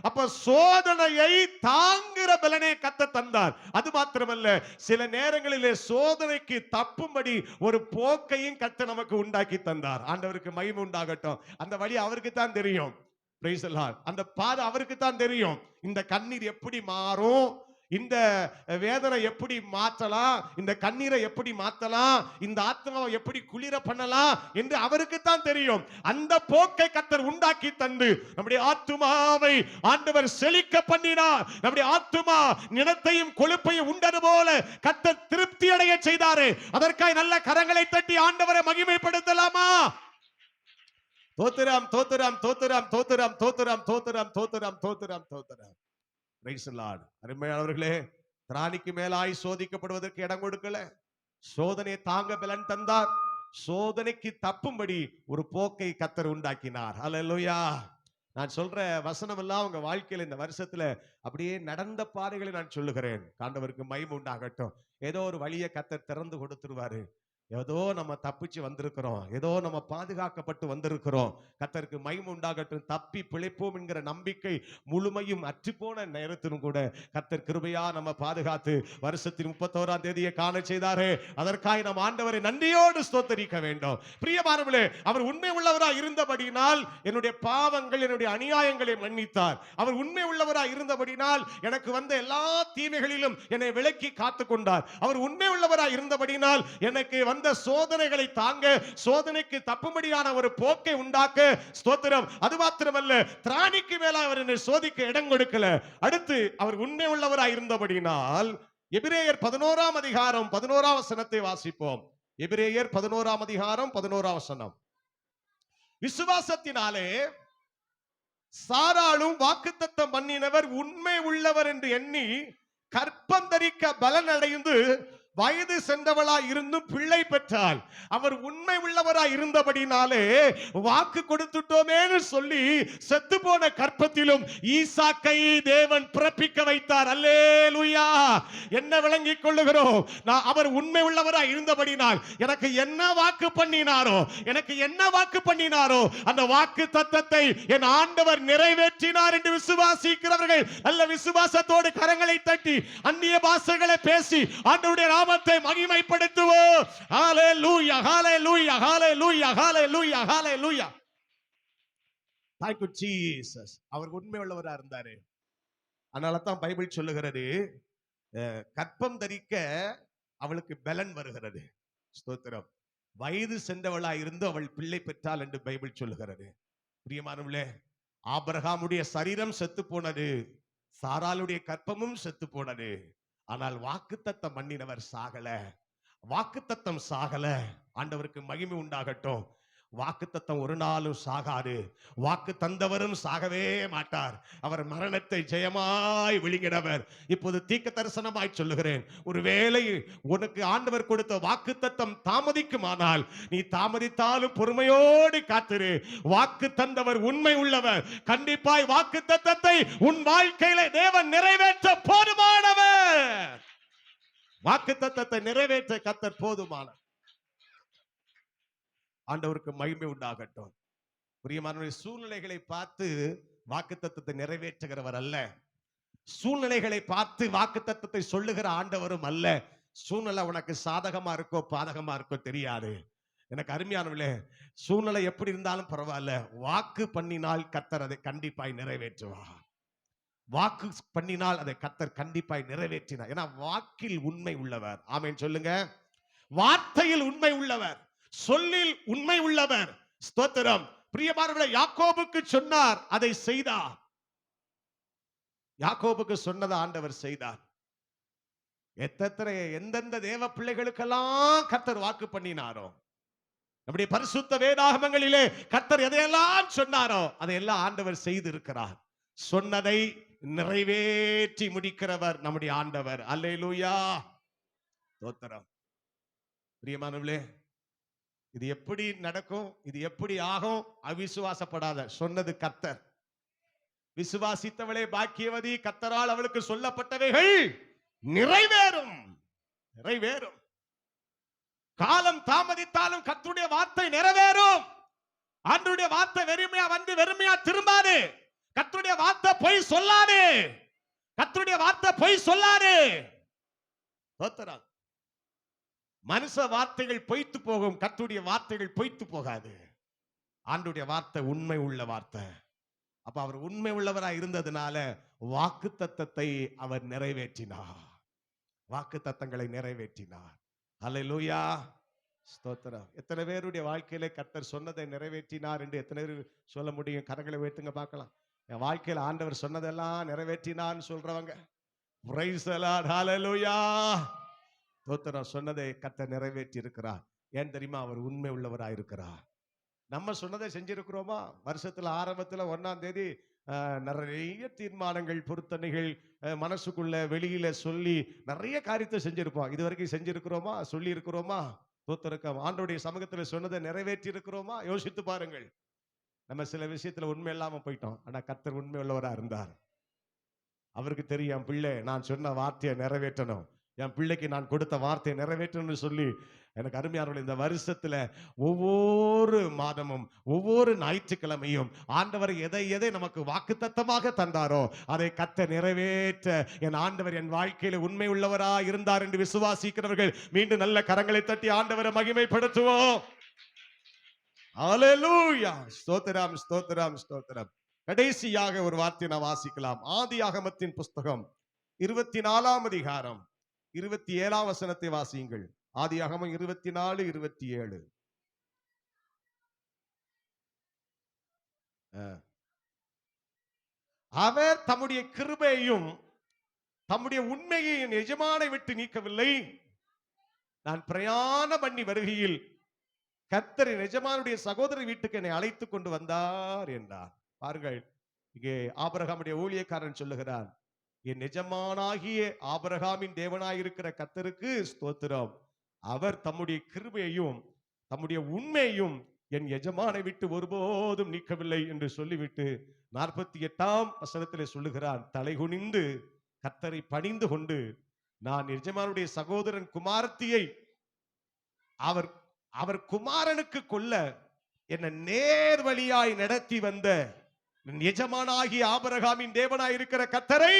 Speaker 1: அப்ப சோதனையை தாங்குற பலனை கர்த்தர் தந்தார். அது மாத்திரமல்ல, சில நேரங்களிலே சோதனைக்கு தப்பும்படி ஒரு போக்கையும் கர்த்தர் நமக்கு உண்டாக்கி தந்தார். ஆண்டவருக்கு மகிமை உண்டாகட்டும். அந்த வழி அவருக்கு தான் தெரியும். Praise the Lord. அந்த பாதை அவருக்கு தான் தெரியும். இந்த கண்ணீர் எப்படி மாறும், இந்த வேதனை எப்படி மாற்றலாம், இந்த கண்ணீரை எப்படி மாற்றலாம், இந்த ஆத்மாவை எப்படி குளிர பண்ணலாம் என்று அவருக்கு தான் தெரியும். அந்த போக்கை கர்த்தர் உண்டாக்கி தந்து நம்முடைய ஆத்துமாவை ஆண்டவர் செழிக்க பண்ணினார். நம்முடைய ஆத்துமா நிலத்தையும் கொழுப்பையும் உண்டது போல கர்த்தர் திருப்தி அடைய செய்தாரே. அதற்காக நல்ல கரங்களை தட்டி ஆண்டவரை மகிமைப்படுத்தலாமா? தோத்திரம் தோத்திரம் தோத்திரம் தோத்திரம் தோத்திரம் தோத்திரம் தோத்திரம் தோத்திரம் தோத்திரம். Praise the Lord. அருமையானவர்களே, திராணிக்கு மேலாய் சோதிக்கப்படுவதற்கு இடம் கொடுக்கல. சோதனையை தாங்க பலன் தந்தார். சோதனைக்கு தப்பும்படி ஒரு போக்கை கர்த்தர் உண்டாக்கினார். ஹல்லேலூயா. நான் சொல்ற வசனம் எல்லாம் உங்க வாழ்க்கையில இந்த வருஷத்துல அப்படியே நடந்த பாதைகளை நான் சொல்லுகிறேன். ஆண்டவருக்கு மகிமை உண்டாகட்டும். ஏதோ ஒரு வழியை கர்த்தர் திறந்து கொடுத்துருவாரு. ஏதோ நம்ம தப்பிச்சு வந்திருக்கிறோம், ஏதோ நம்ம பாதுகாக்கப்பட்டு வந்திருக்கிறோம். கர்த்தருக்கு மகிமை உண்டாகட்டும். தப்பி பிழைப்போம் என்கிற நம்பிக்கை முழுமையும் அற்றுப்போன நேரத்திலும் கூட கர்த்தர் கிருபையா நம்ம பாதுகாத்து வருஷத்தின் 31ஆம் தேதியை காண செய்தாரே. அதற்காக நாம் ஆண்டவரை நன்றியோடு ஸ்தோத்தரிக்க வேண்டும். பிரியமானவர்களே, அவர் உண்மை உள்ளவராய் இருந்தபடினால் என்னுடைய பாவங்கள், என்னுடைய அநியாயங்களை மன்னித்தார். அவர் உண்மை உள்ளவராய் இருந்தபடினால் எனக்கு வந்த எல்லா தீமைகளிலும் என்னை விலக்கி காத்து கொண்டார். அவர் உண்மை உள்ளவராய் இருந்தபடினால் எனக்கு வந்த சோதனைகளை தாங்க, சோதனைக்கு தப்பும்படியான ஒரு போக்கை உண்டாக்க ஸ்தோத்திரம். அது மாத்திரமல்ல, திராணிக்கு மேல அவர் என்னை சோதிக்க இடம் கொடுக்கல. அடுத்து அவர் உண்மை உள்ளவராய் இருந்தபடினால் எபிரேயர் 11ஆம் அதிகாரம் 11ஆம் வசனத்தை வாசிப்போம். எபிரேயர் 11ஆம் அதிகாரம் 11ஆம் வசனம். விசுவாசத்தினாலே சாராளும் வாக்குத்தத்தம் பண்ணினவர் உண்மை உள்ளவர் என்று எண்ணி கற்பம் தரிக்க பலன் அடைந்து வயது சென்றவளாய் இருந்தும் பிள்ளை பெற்றால். அவர் உண்மை உள்ளவராய் இருந்தபடினாலே வாக்கு கொடுத்துட்டோமேன்னு சொல்லி செத்து போன கற்பத்திலும் ஈசாக்கை தேவன் பிறப்பிக்க வைத்தார். அல்லேலூயா. என்ன விளங்கிக் கொள்ளுகிறோம்? நான் அவர் உண்மை உள்ளவராய் இருந்தபடினால் எனக்கு என்ன வாக்கு பண்ணினாரோ, எனக்கு என்ன வாக்கு பண்ணினாரோ அந்த வாக்கு தத்தத்தை என் ஆண்டவர் நிறைவேற்றினார் என்று விசுவாசிக்கிறவர்கள் நல்ல விசுவாசத்தோடு கரங்களை தட்டி அந்நிய பாஷைகளை பேசி ஆண்டவருடைய நாமத்தை மகிமைப்படுத்துவோம். ஹalleluya hallelujah hallelujah hallelujah hallelujah. Thank you Jesus. அவர் உண்மை உள்ளவரா இருந்தாரு. அதனால தான் பைபிள் சொல்லுகிறது, கற்பம் தரிக்க அவளுக்கு பலன் வருகிறது. ஸ்தோத்திரம். வயது சென்றவளா இருந்து அவள் பிள்ளை பெற்றாள் என்று பைபிள் சொல்லுகிறது. பிரியமானவர்களே, ஆபிரகாமுடைய சரீரம் செத்து போனது, சாராளுடைய கற்பமும் செத்து போனது. ஆனால் வாக்குத்தத்தம் பண்ணினவர் சாகல. வாக்குத்தத்தம் சாகல. ஆண்டவருக்கு மகிமை உண்டாகட்டும். வாக்குத்தத்தம் ஒரு நாளும் சாகாது. வாக்கு தந்தவரும் சாகவே மாட்டார். அவர் மரணத்தை ஜெயமாய் விழுங்கினவர். இப்போது தீர்க்க தரிசனமாய் சொல்லுகிறேன், ஒருவேளை உனக்கு ஆண்டவர் கொடுத்த வாக்குத்தத்தம் தாமதிக்குமானால் நீ தாமதித்தாலும் பொறுமையோடு காத்திரு. வாக்கு தந்தவர் உண்மை உள்ளவர். கண்டிப்பாய் வாக்குத்தத்தத்தை உன் வாழ்க்கையில தேவன் நிறைவேற்ற போதுமானவர். வாக்குத்தத்தத்தை நிறைவேற்ற கர்த்தர் போதுமானவர். ஆண்டவருக்கு மகிமை உண்டாகட்டும். பிரியமானவர்களே, சூழ்நிலைகளை பார்த்து வாக்குத்தத்தத்தை நிறைவேற்றுகிறவர் அல்ல. சூழ்நிலைகளை பார்த்து வாக்குத்தத்தத்தை சொல்லுகிற ஆண்டவரும் அல்ல. சூழ்நிலை உனக்கு சாதகமா இருக்கோ பாதகமா இருக்கோ தெரியாது. எனக்கு அருமையானவர்களே, சூழ்நிலை எப்படி இருந்தாலும் பரவாயில்ல, வாக்கு பண்ணினால் கர்த்தர் அதை கண்டிப்பாய் நிறைவேற்றுவார். வாக்கு பண்ணினால் அதை கர்த்தர் கண்டிப்பாய் நிறைவேற்றினார். ஏன்னா வாக்கில் உண்மை உள்ளவர். ஆமென் சொல்லுங்க. வார்த்தையில் உண்மை உள்ளவர், சொல்லில் உண்மை உள்ளவர். ஸ்தோத்திரம். பிரியமானவர்களே, யாக்கோபுக்கு சொன்னார், அதை செய்தார். யாக்கோபுக்கு சொன்னதை ஆண்டவர் செய்தார். எந்தெந்த தேவ பிள்ளைகளுக்கெல்லாம் கர்த்தர் வாக்கு பண்ணினாரோ, நம்முடைய பரிசுத்த வேதாகமங்களிலே கர்த்தர் எதையெல்லாம் சொன்னாரோ அதையெல்லாம் ஆண்டவர் செய்து இருக்கிறார். சொன்னதை நிறைவேற்றி முடிக்கிறவர் நம்முடைய ஆண்டவர். அல்லேலூயா, ஸ்தோத்திரம். பிரியமானவர்களே, இது எப்படி நடக்கும், இது எப்படி ஆகும்? அவிசுவாசப்படாத. சொன்னது கர்த்தர். விசுவாசித்தவளே பாக்கியவதி, கர்த்தரால் அவளுக்கு சொல்லப்பட்டவைகள் நிறைவேறும். நிறைவேறும். காலம் தாமதித்தாலும் கர்த்தருடைய வார்த்தை நிறைவேறும். ஆண்டவருடைய வார்த்தை வெறுமையா வந்து வெறுமையா திரும்பாது. கர்த்தருடைய வார்த்தை பொய் சொல்லாது. கர்த்தருடைய வார்த்தை பொய் சொல்லாது. ஸ்தோத்திரம். மனுஷ வார்த்தைகள் பொய்த்து போகும், கர்த்தருடைய வார்த்தைகள் பொய்த்து போகாது. ஆண்டவருடைய வார்த்தை உண்மை உள்ள வார்த்தை. அப்ப அவர் உண்மை உள்ளவராய் இருந்ததுனால வாக்குத்தத்தத்தை அவர் நிறைவேற்றினார். வாக்குத்தத்தங்களை நிறைவேற்றினார். அல்லேலூயா, ஸ்தோத்திரம். எத்தனை பேருடைய வாழ்க்கையில கர்த்தர் சொன்னதை நிறைவேற்றினார் என்று எத்தனை பேர் சொல்ல முடியும்? கரங்களை உயர்த்துங்க பார்க்கலாம். என் வாழ்க்கையில ஆண்டவர் சொன்னதெல்லாம் நிறைவேற்றினான்னு சொல்றவங்க பிரைஸ் தி லார்ட். ஹல்லேலூயா, ஸ்தோத்திரம். சொன்னதை கர்த்தர் நிறைவேற்றி இருக்கிறார். ஏன் தெரியுமா? அவர் உண்மை உள்ளவராய் இருக்கிறார். நம்ம சொன்னதை செஞ்சிருக்கிறோமா? வருஷத்துல ஆரம்பத்துல 1ஆம் தேதி நிறைய தீர்மானங்கள், பொருத்தனைகள் மனசுக்குள்ள வெளியில சொல்லி நிறைய காரியத்தை செஞ்சிருப்போம். இது வரைக்கும் செஞ்சிருக்கிறோமா? சொல்லி இருக்கிறோமா? தோத்திருக்கோம். ஆண்டவருடைய சமூகத்துல சொன்னதை நிறைவேற்றி இருக்கிறோமா? யோசித்து பாருங்கள். நம்ம சில விஷயத்துல உண்மை இல்லாம போயிட்டோம். ஆனா கர்த்தர் உண்மை உள்ளவரா இருந்தார். அவருக்கு தெரியும், என் பிள்ளை நான் சொன்ன வார்த்தையை நிறைவேற்றணும், என் பிள்ளைக்கு நான் கொடுத்த வார்த்தையை நிறைவேற்றணும்னு சொல்லி எனக்கு அருமையானவர்களே, இந்த வருஷத்துல ஒவ்வொரு மாதமும் ஒவ்வொரு ஞாயிற்றுக்கிழமையும் ஆண்டவர் எதை எதை நமக்கு வாக்குத்தத்தமாக தந்தாரோ அதை கர்த்தர் நிறைவேற்ற என் ஆண்டவர் என் வாழ்க்கையில உண்மை உள்ளவரா இருந்தார் என்று விசுவாசிக்கிறவர்கள் மீண்டும் நல்ல கரங்களை தட்டி ஆண்டவரை மகிமைப்படுத்துவோம். ஹல்லேலூயா, ஸ்தோத்திரம், ஸ்தோத்திரம், ஸ்தோத்திரம். கடைசியாக ஒரு வார்த்தை நான் வாசிக்கலாம். ஆதியாகமத்தின் புஸ்தகம் 24ஆம் அதிகாரம் 27ஆம் வசனத்தை வாசியுங்கள். ஆதியாகமம் 24:27. அவர் தம்முடைய கிருபையையும் தம்முடைய உண்மையை என் எஜமானை விட்டு நீக்கவில்லை. நான் பிரயாணம் பண்ணி வருகையில் கர்த்தர் என் எஜமானுடைய சகோதரி வீட்டுக்கு என்னை அழைத்துக் கொண்டு வந்தார் என்றார். பாருங்கள், இங்கே ஆபிரகாமுடைய ஊழியக்காரன் சொல்லுகிறார், என் எஜமானாகிய ஆபிரகாமின் தேவனாயிருக்கிற கர்த்தருக்கு ஸ்தோத்திரம். அவர் தம்முடைய கிருபையையும் தம்முடைய உண்மையையும் என் எஜமானை விட்டு ஒருபோதும் நீக்கவில்லை என்று சொல்லிவிட்டு 48ஆம் வசனத்திலே சொல்லுகிறார், தலைகுனிந்து கர்த்தரை பணிந்து கொண்டு நான் எஜமானுடைய சகோதரன் குமாரத்தியை அவர் குமாரனுக்கு கொல்ல என்ன நேர் வழியாய் நடத்தி வந்த எஜமானாகிய ஆபிரகாமின் தேவனாய் இருக்கிற கர்த்தரை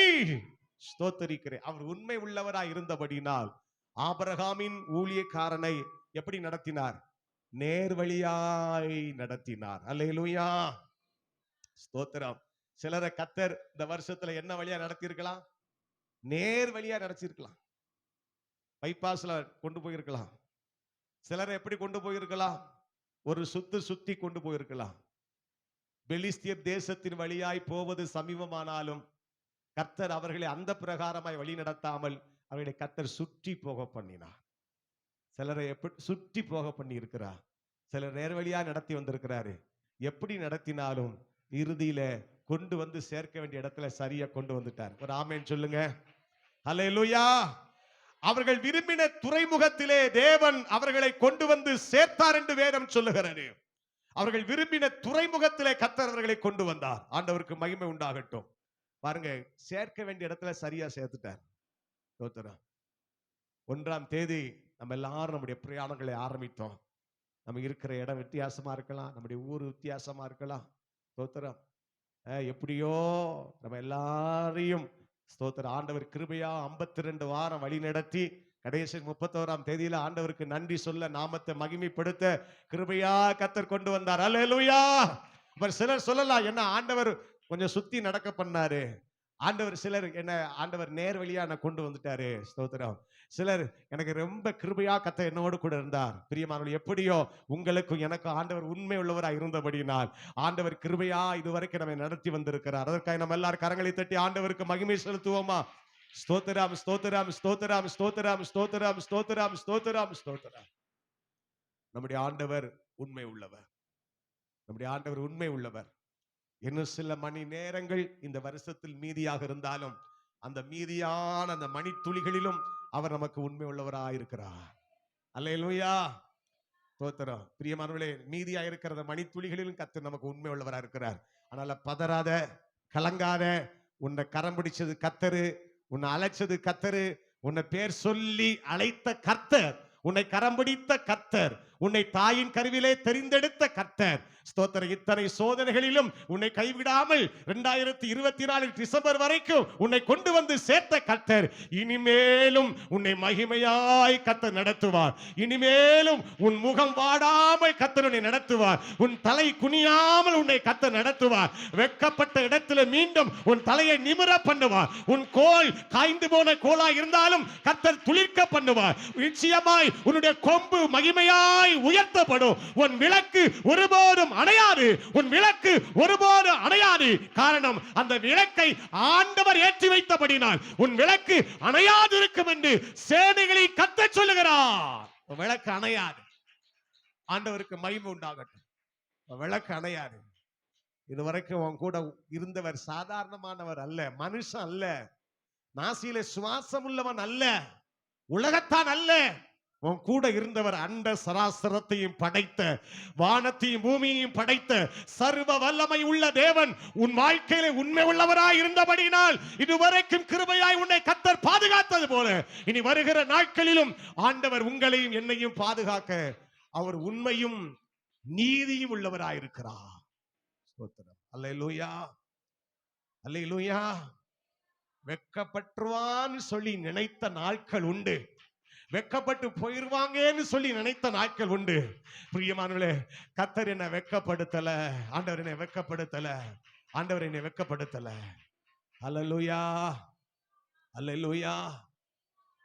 Speaker 1: ஸ்தோத்தரிக்கிறேன். அவர் உண்மை உள்ளவராய் இருந்தபடினால் ஆபிரகாமின் ஊழியக்காரனை எப்படி நடத்தினார்? நேர் வழியாய் நடத்தினார். அல்லேலூயா, ஸ்தோத்திரம். சிலரை கர்த்தர் இந்த வருஷத்துல என்ன வழியா நடத்தி இருக்கலாம்? நேர் வழியா நடத்திருக்கலாம். பைபாஸ்ல கொண்டு போயிருக்கலாம். சிலரை எப்படி கொண்டு போயிருக்கலாம்? ஒரு சுத்தி கொண்டு போயிருக்கலாம். பெலிஸ்தியர் தேசத்தின் வழியாய் போவது சமீபமானாலும் கர்த்தர் அவர்களை அந்த பிரகாரமாய் வழி நடத்தாமல் அவர்களை கர்த்தர் சுற்றி போக பண்ணினார். சிலரை எப்படி சுற்றி போக பண்ணி இருக்கிறார். சிலர் நேர் வழியா நடத்தி வந்திருக்கிறாரு. எப்படி நடத்தினாலும் இறுதியில கொண்டு வந்து சேர்க்க வேண்டிய இடத்துல சரியா கொண்டு வந்துட்டார். ஒரு ஆமென் சொல்லுங்க. அல்லேலூயா. அவர்கள் விரும்பின துறைமுகத்திலே தேவன் அவர்களை கொண்டு வந்து சேர்த்தார் என்று வேதம் சொல்லுகிறது. அவர்கள் விரும்பின துறைமுகத்திலே கர்த்தர் அவர்களை கொண்டு வந்தார். ஆண்டவருக்கு மகிமை உண்டாகட்டும். பாருங்க, சேர்க்க வேண்டிய இடத்துல சரியா சேர்த்துட்டார். 1ஆம் தேதி நம்ம எல்லாரும் நம்முடைய பிரயாணங்களை ஆரம்பித்தோம். நம்ம இருக்கிற இடம் வித்தியாசமா இருக்கலாம், நம்முடைய ஊர் வித்தியாசமா இருக்கலாம். ஸ்தோத்திரம். எப்படியோ நம்ம எல்லாரையும் ஸ்தோத்திரம் ஆண்டவர் கிருபையா 52 வாரம் வழி நடத்தி கடைசி 31ஆம் தேதியில ஆண்டவருக்கு நன்றி சொல்ல, நாமத்தை மகிமைப்படுத்த கிருபையா கர்த்தர் கொண்டு வந்தார். அல்லேலூயா. அப்புறம் சிலர் சொல்லலாம், என்ன ஆண்டவர் கொஞ்சம் சுத்தி நடக்க பண்ணாரு, சிலர் என்ன ஆண்டவர் நேர் வழியா நான் கொண்டு வந்துட்டாரு. ஸ்தோத்திரம். சிலர் எனக்கு ரொம்ப கிருபையா கர்த்தர் என்னோடு கூட இருந்தார். பிரியமானவர்களே, எப்படியோ உங்களுக்கும் எனக்கும் ஆண்டவர் உண்மை உள்ளவராய் இருந்தபடினால் ஆண்டவர் கிருபையா இதுவரைக்கும் நம்மை நடத்தி வந்திருக்கிறார். அதற்காக நம்ம எல்லாரும் கரங்களை தட்டி ஆண்டவருக்கு மகிமை செலுத்துவோமா? ஸ்தோத்திரம், ஸ்தோத்திரம், ஸ்தோத்திரம், ஸ்தோத்திரம், ஸ்தோத்திரம், ஸ்தோத்திரம், ஸ்தோத்திரம், ஸ்தோத்திரம். நம்முடைய ஆண்டவர் உண்மை உள்ளவர். நம்முடைய ஆண்டவர் உண்மை உள்ளவர். இன்னும் சில மணி நேரங்கள் இந்த வருஷத்தில் மீதியாக இருந்தாலும் அந்த மீதியான அந்த மணித்துளிகளிலும் அவர் நமக்கு உண்மை உள்ளவராயிருக்கிறார். அல்லேலூயா. ஸ்தோத்திரம். பிரியமானவர்களே, மீதியா இருக்கிற மணித்துளிகளிலும் கர்த்தர் நமக்கு உண்மை உள்ளவராக இருக்கிறார். அதனால பதறாத, கலங்காத. உன்னை கரம் பிடிச்சது கர்த்தரு, உன்னை அழைச்சது கர்த்தரு, உன்னை பேர் சொல்லி அழைத்த கர்த்தர், உன்னை கரம் பிடித்த கர்த்தர், உன்னை தாயின் கருவிலே தெரிந்தெடுத்த கர்த்தர். ஸ்தோத்திரம். இத்தனை சோதனைகளிலும் உன்னை கைவிடாமல் 2024 டிசம்பர் வரைக்கும் உன்னை கொண்டு வந்து சேர்த்த கர்த்தர் இனிமேலும் உன்னை மகிமையாய் கர்த்தர் நடத்துவார். இனிமேலும் உன் முகம் வாடாமல் கர்த்தர் உன்னை நடத்துவார். உன் தலை குனியாமல் உன்னை கர்த்தர் நடத்துவார். வெட்கப்பட்ட இடத்துல மீண்டும் உன் தலையை நிமிர பண்ணுவார். உன் கோல் காய்ந்து போன கோலாய் இருந்தாலும் கர்த்தர் துளிர்க்க பண்ணுவார். நிச்சயமாய் உன்னுடைய கொம்பு மகிமையாய் உயர்த்தப்படும். உன் விளக்கு ஒருபோதும் அணையாது. உன் விளக்கு ஒருபோதும் அணையாது. காரணம், அந்த விளக்கை ஆண்டவர் ஏற்றி வைத்தபடினால் உன் விளக்கு அணையாது இருக்கும் என்று சேனைகளை கர்த்தர் சொல்லுகிறார். விளக்கு அணையாது. ஆண்டவருக்கு மகிமை உண்டாகட்டும். விளக்கு அணையாது. இதுவரைக்கும் உன் கூட இருந்தவர் சாதாரணமானவர் அல்ல, மனுஷன் அல்ல, நாசியில சுவாசம் உள்ளவன் அல்ல, உலகத்தான் அல்ல. உன் கூட இருந்தவர் அண்ட சராசரத்தையும் படைத்த, வானத்தையும் பூமியையும் படைத்த சர்வ வல்லமை உள்ள தேவன் உன் வாழ்க்கையில உண்மை உள்ளவராய் இருந்தபடினால் இதுவரைக்கும் கிருபையாய் உன்னை கர்த்தர் பாதுகாத்தது போல இனி வருகிற நாட்களிலும் ஆண்டவர் உங்களையும் என்னையும் பாதுகாக்க அவர் உண்மையும் நீதியும் உள்ளவராய் இருக்கிறார். ஸ்தோத்திரம். அல்லேலூயா, அல்லேலூயா. வெட்கப்பட்டுவான்னு சொல்லி நினைத்த நாட்கள் உண்டு, வெட்கப்பட்டு போயிருவாங்கன்னு சொல்லி நினைத்த நாட்கள் உண்டு. பிரியமானவர்களே, கர்த்தர் என்னை வெட்கப்படுத்தல, ஆண்டவர் என்னை வெட்கப்படுத்தல, ஆண்டவர் என்னை வெட்கப்படுத்தல. அல்லேலூயா, அல்லேலூயா.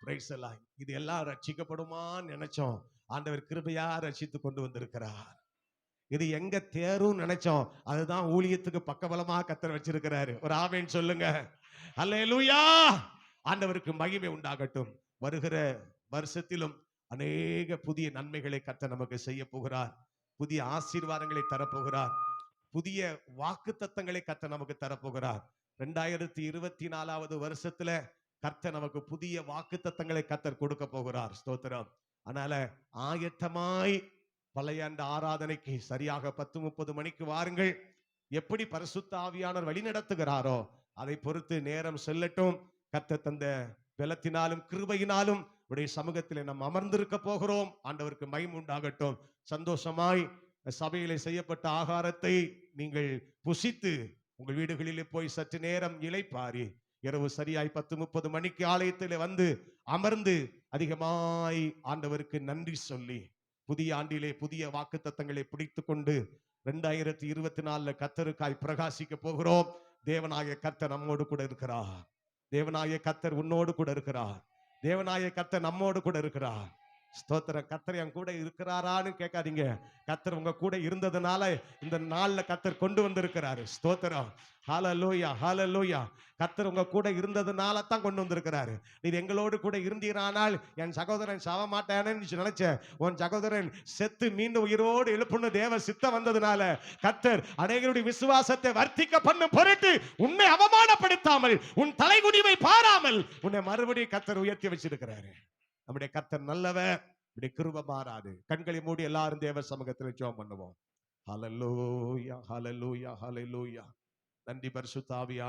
Speaker 1: Praise the Lord. இது எல்லாம் ரட்சிக்கப்படுமான்னு நினைச்சோம், ஆண்டவர் கிருபையா ரட்சித்து கொண்டு வந்திருக்கிறார். இது எங்க தேரும் நினைச்சோம், அதுதான் ஊழியத்துக்கு பக்கபலமா கர்த்தர் வச்சிருக்கிறாரு. ஒரு ஆமென் சொல்லுங்க. அல்லேலூயா. ஆண்டவருக்கு மகிமை உண்டாகட்டும். வருகிற வருஷத்திலும் அநேக புதிய நன்மைகளை கர்த்தர் நமக்கு செய்ய போகிறார். புதிய ஆசீர்வாதங்களை தரப்போகிறார். புதிய வாக்குத்தத்தங்களை கர்த்தர் நமக்கு தரப்போகிறார். 2024 வருஷத்துல கர்த்தர் நமக்கு புதிய வாக்குத்தத்தங்களை கர்த்தர் கொடுக்க போகிறார். ஸ்தோத்திரம். அதனால ஆயத்தமாய் பழைய ஆண்டு ஆராதனைக்கு சரியாக 10:30 மணிக்கு வாருங்கள். எப்படி பரிசுத்த ஆவியானவர் வழி நடத்துகிறாரோ அதை பொறுத்து நேரம் செல்லட்டும். கர்த்தர் தந்த பலத்தினாலும் கிருபையினாலும் உடைய சமூகத்திலே நாம் அமர்ந்திருக்க போகிறோம். ஆண்டவருக்கு மகிமை உண்டாகட்டும். சந்தோஷமாய் சபையிலே செய்யப்பட்ட ஆகாரத்தை நீங்கள் புசித்து உங்கள் வீடுகளிலே போய் சற்று நேரம் இளைப்பாரி இரவு சரியாய் 10:30 மணிக்கு ஆலயத்திலே வந்து அமர்ந்து அதிகமாய் ஆண்டவருக்கு நன்றி சொல்லி புதிய ஆண்டிலே புதிய வாக்குத்தத்தங்களை பிடித்துக் கொண்டு 2024 கர்த்தருக்காய் பிரகாசிக்க போகிறோம். தேவனாகிய கர்த்தர் நம்மோடு கூட இருக்கிறார். தேவனாகிய கர்த்தர் உன்னோடு கூட இருக்கிறார். தேவனாகிய கர்த்தர் நம்மோடு கூட இருக்கிறார். ஸ்தோத்திரம். கர்த்தர் என் கூட இருக்கிறாரான்னு கேட்காதீங்க. கர்த்தர் உங்க கூட இருந்ததுனால இந்த நாள்ல கர்த்தர் கொண்டு வந்திருக்கிறாரு. ஸ்தோத்திரம். ஹல்லேலூயா, ஹல்லேலூயா. கர்த்தர் உங்க கூட இருந்ததுனால தான் கொண்டு வந்திருக்கிறாரு. நீ எங்களோடு கூட இருந்தீரானால் என் சகோதரன் சாவ மாட்டானேன்னு நினைச்ச, உன் சகோதரன் செத்து மீண்டும் உயிரோடு எழுப்புன தேவ சித்தம் வந்ததுனால கர்த்தர் அநேகருடைய விசுவாசத்தை வர்த்திக்க பண்ணும் பொருட்டு உன்னை அவமானப்படுத்தாமல், உன் தலைகுனிவை பாராமல் உன்னை மறுபடியும் கர்த்தர் உயர்த்தி வச்சிருக்கிறாரு. நம்முடைய கர்த்தர் நல்லவர். நம்முடைய கிருபை மாறாது. கண்களை மூடி எல்லாரும் தேவ சமூகத்தில் ஜெபம் பண்ணுவோம். ஹல்லேலூயா, ஹல்லேலூயா, ஹல்லேலூயா. நன்றி பரிசுத்த ஆவியானவரே.